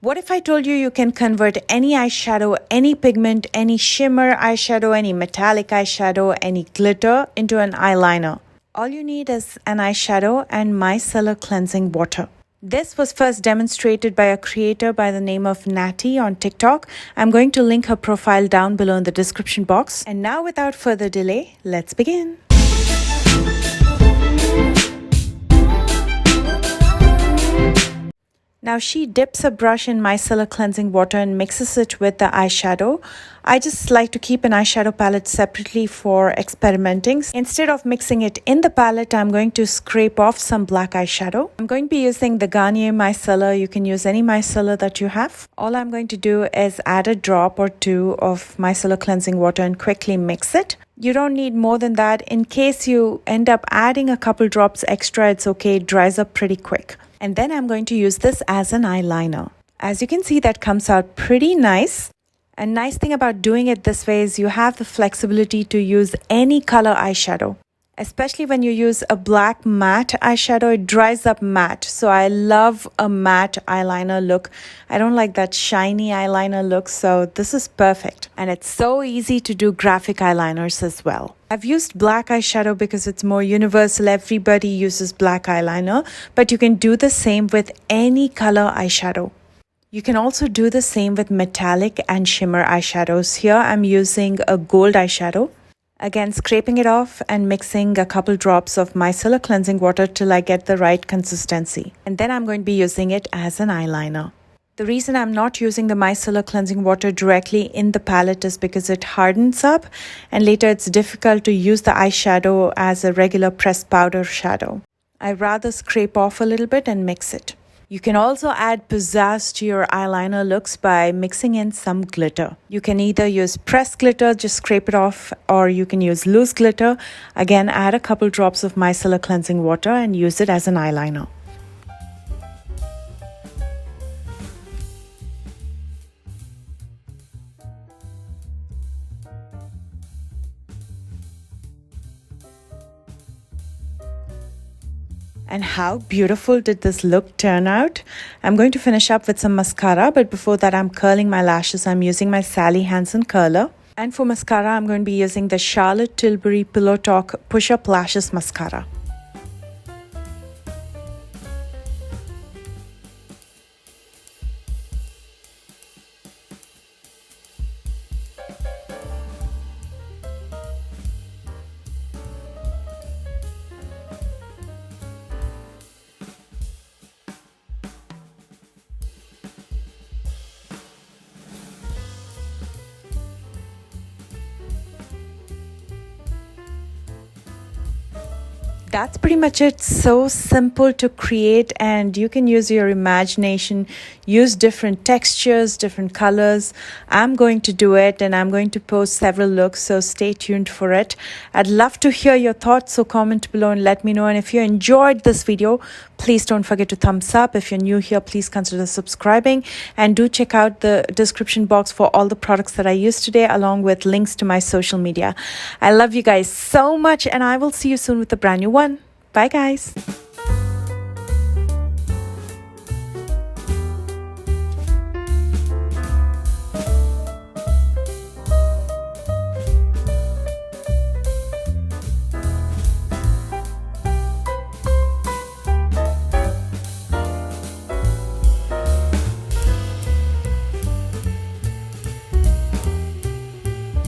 What if I told you you can convert any eyeshadow, any pigment, any shimmer eyeshadow, any metallic eyeshadow, any glitter into an eyeliner? All you need is an eyeshadow and micellar cleansing water. This was first demonstrated by a creator by the name of Natty on TikTok. I'm going to link her profile down below in the description box. And now without further delay, let's begin. Now she dips a brush in micellar cleansing water and mixes it with the eyeshadow. I just like to keep an eyeshadow palette separately for experimenting. Instead of mixing it in the palette, I'm going to scrape off some black eyeshadow. I'm going to be using the Garnier micellar. You can use any micellar that you have. All I'm going to do is add a drop or two of micellar cleansing water and quickly mix it. You don't need more than that. In case you end up adding a couple drops extra, it's okay. It dries up pretty quick. And then I'm going to use this as an eyeliner. As you can see, that comes out pretty nice. A nice thing about doing it this way is you have the flexibility to use any color eyeshadow. Especially when you use a black matte eyeshadow, it dries up matte. So I love a matte eyeliner look. I don't like that shiny eyeliner look, so this is perfect. And it's so easy to do graphic eyeliners as well. I've used black eyeshadow because it's more universal. Everybody uses black eyeliner, but you can do the same with any color eyeshadow. You can also do the same with metallic and shimmer eyeshadows. Here I'm using a gold eyeshadow. Again, scraping it off and mixing a couple drops of micellar cleansing water till I get the right consistency. And then I'm going to be using it as an eyeliner. The reason I'm not using the micellar cleansing water directly in the palette is because it hardens up and later it's difficult to use the eyeshadow as a regular pressed powder shadow. I rather scrape off a little bit and mix it. You can also add pizzazz to your eyeliner looks by mixing in some glitter. You can either use pressed glitter, just scrape it off, or you can use loose glitter. Again, add a couple drops of micellar cleansing water and use it as an eyeliner. And how beautiful did this look turn out? I'm going to finish up with some mascara, but before that I'm curling my lashes. I'm using my Sally Hansen curler. And for mascara, I'm going to be using the Charlotte Tilbury Pillow Talk Push-Up Lashes Mascara. That's pretty much it. So simple to create, and you can use your imagination, use different textures, different colors. I'm going to do it and I'm going to post several looks, so stay tuned for it. I'd love to hear your thoughts, so comment below and let me know. And if you enjoyed this video, please don't forget to thumbs up. If you're new here, please consider subscribing and do check out the description box for all the products that I used today, along with links to my social media. I love you guys so much and I will see you soon with a brand new one. Bye guys.